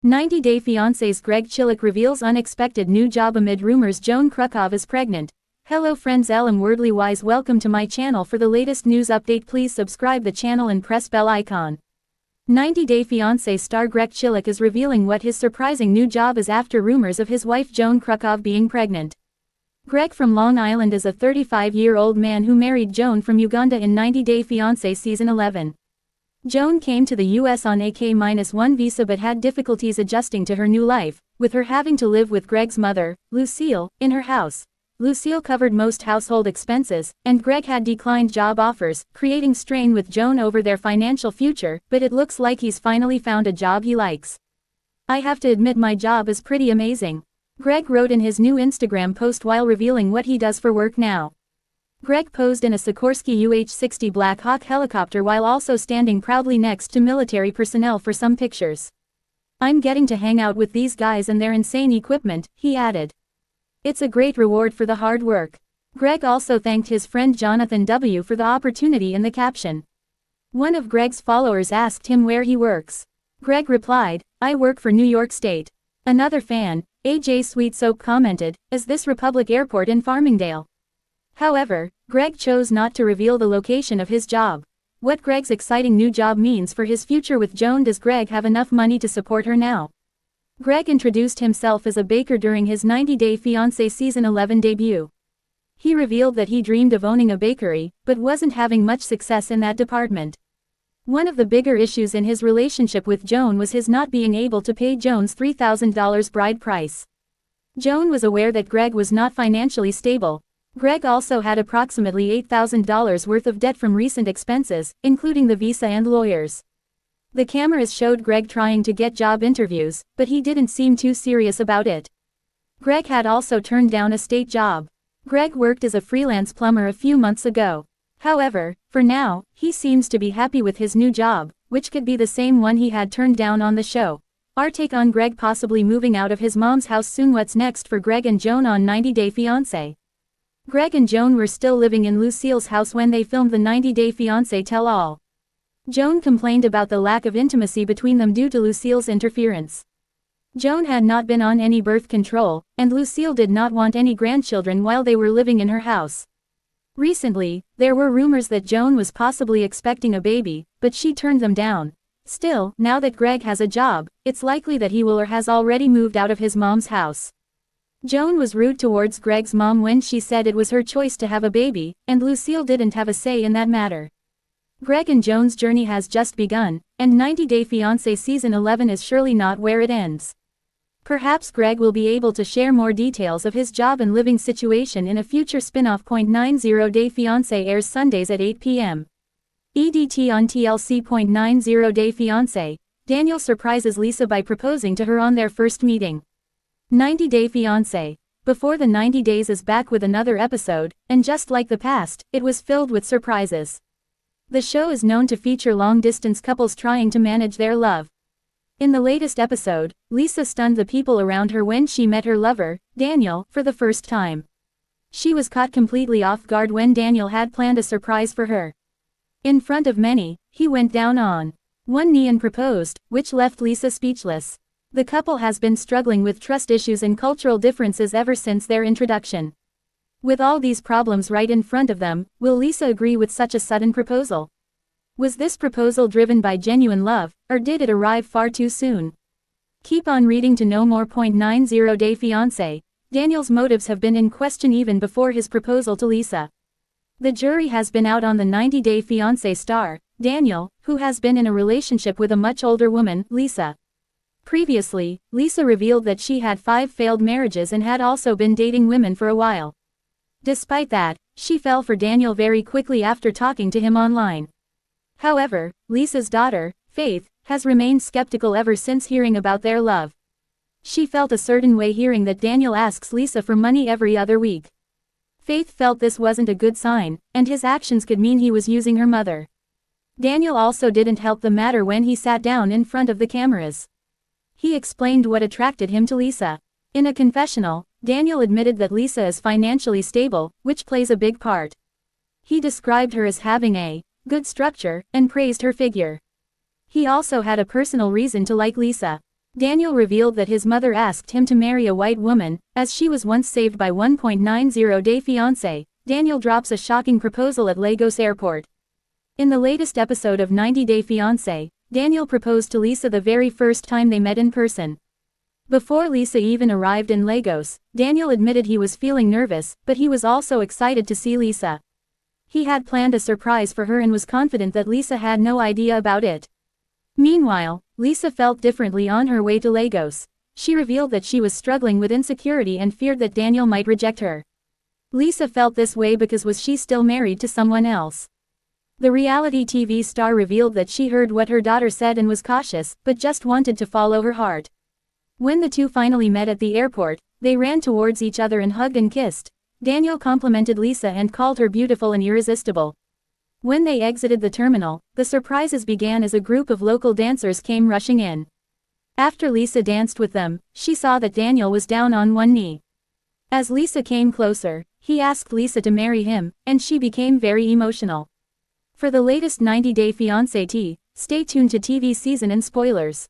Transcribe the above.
90-Day Fiancé's Chillak reveals unexpected new job amid rumors Joan Kruchov is pregnant. Hello friends, I'm Wordly Wise. Welcome to my channel. For the latest news update, please subscribe the channel and press bell icon. 90-Day Fiancé star Chillak is revealing what his surprising new job is after rumors of his wife Joan Kruchov being pregnant. Greg from Long Island is a 35-year-old man who married Joan from Uganda in 90-Day Fiancé season 11. Joan came to the US on a K-1 visa but had difficulties adjusting to her new life, with her having to live with Greg's mother, Lucille, in her house. Lucille covered most household expenses, and Greg had declined job offers, creating strain with Joan over their financial future, but it looks like he's finally found a job he likes. "I have to admit my job is pretty amazing," Greg wrote in his new Instagram post while revealing what he does for work now. Greg posed in a Sikorsky UH-60 Black Hawk helicopter while also standing proudly next to military personnel for some pictures. "I'm getting to hang out with these guys and their insane equipment," he added. "It's a great reward for the hard work." Greg also thanked his friend Jonathan W. for the opportunity in the caption. One of Greg's followers asked him where he works. Greg replied, "I work for New York State." Another fan, AJ Sweet Soap, commented, "Is this Republic Airport in Farmingdale?" However, Greg chose not to reveal the location of his job. What Greg's exciting new job means for his future with Joan. Does Greg have enough money to support her now? Greg introduced himself as a baker during his 90-Day Fiancé season 11 debut. He revealed that he dreamed of owning a bakery, but wasn't having much success in that department. One of the bigger issues in his relationship with Joan was his not being able to pay Joan's $3,000 bride price. Joan was aware that Greg was not financially stable. Greg also had approximately $8,000 worth of debt from recent expenses, including the visa and lawyers. The cameras showed Greg trying to get job interviews, but he didn't seem too serious about it. Greg had also turned down a state job. Greg worked as a freelance plumber a few months ago. However, for now, he seems to be happy with his new job, which could be the same one he had turned down on the show. Our take on Greg possibly moving out of his mom's house soon. What's next for Greg and Joan on 90-Day Fiancé? Greg and Joan were still living in Lucille's house when they filmed the 90-Day Fiancé tell-all. Joan complained about the lack of intimacy between them due to Lucille's interference. Joan had not been on any birth control, and Lucille did not want any grandchildren while they were living in her house. Recently, there were rumors that Joan was possibly expecting a baby, but she turned them down. Still, now that Greg has a job, it's likely that he will or has already moved out of his mom's house. Joan was rude towards Greg's mom when she said it was her choice to have a baby, and Lucille didn't have a say in that matter. Greg and Joan's journey has just begun, and 90-Day Fiancé season 11 is surely not where it ends. Perhaps Greg will be able to share more details of his job and living situation in a future spin-off. 90-Day Fiancé airs Sundays at 8 p.m. EDT on TLC. 90-Day Fiancé, Daniel surprises Lisa by proposing to her on their first meeting. 90-Day Fiancé. Before the 90 Days is back with another episode, and just like the past, it was filled with surprises. The show is known to feature long-distance couples trying to manage their love. In the latest episode, Lisa stunned the people around her when she met her lover, Daniel, for the first time. She was caught completely off guard when Daniel had planned a surprise for her. In front of many, he went down on one knee and proposed, which left Lisa speechless. The couple has been struggling with trust issues and cultural differences ever since their introduction. With all these problems right in front of them, will Lisa agree with such a sudden proposal? Was this proposal driven by genuine love, or did it arrive far too soon? Keep on reading to know more. 90-Day Fiancé. Daniel's motives have been in question even before his proposal to Lisa. The jury has been out on the 90-Day Fiancé star, Daniel, who has been in a relationship with a much older woman, Lisa. Previously, Lisa revealed that she had 5 failed marriages and had also been dating women for a while. Despite that, she fell for Daniel very quickly after talking to him online. However, Lisa's daughter, Faith, has remained skeptical ever since hearing about their love. She felt a certain way hearing that Daniel asks Lisa for money every other week. Faith felt this wasn't a good sign, and his actions could mean he was using her mother. Daniel also didn't help the matter when he sat down in front of the cameras. He explained what attracted him to Lisa. In a confessional, Daniel admitted that Lisa is financially stable, which plays a big part. He described her as having a good structure, and praised her figure. He also had a personal reason to like Lisa. Daniel revealed that his mother asked him to marry a white woman, as she was once saved by 1.90-day fiancé. Daniel drops a shocking proposal at Lagos airport. In the latest episode of 90-Day Fiancé, Daniel proposed to Lisa the very first time they met in person. Before Lisa even arrived in Lagos, Daniel admitted he was feeling nervous, but he was also excited to see Lisa. He had planned a surprise for her and was confident that Lisa had no idea about it. Meanwhile, Lisa felt differently on her way to Lagos. She revealed that she was struggling with insecurity and feared that Daniel might reject her. Lisa felt this way because was she still married to someone else? The reality TV star revealed that she heard what her daughter said and was cautious, but just wanted to follow her heart. When the two finally met at the airport, they ran towards each other and hugged and kissed. Daniel complimented Lisa and called her beautiful and irresistible. When they exited the terminal, the surprises began as a group of local dancers came rushing in. After Lisa danced with them, she saw that Daniel was down on one knee. As Lisa came closer, he asked Lisa to marry him, and she became very emotional. For the latest 90-Day Fiancé tea, stay tuned to TV season and spoilers.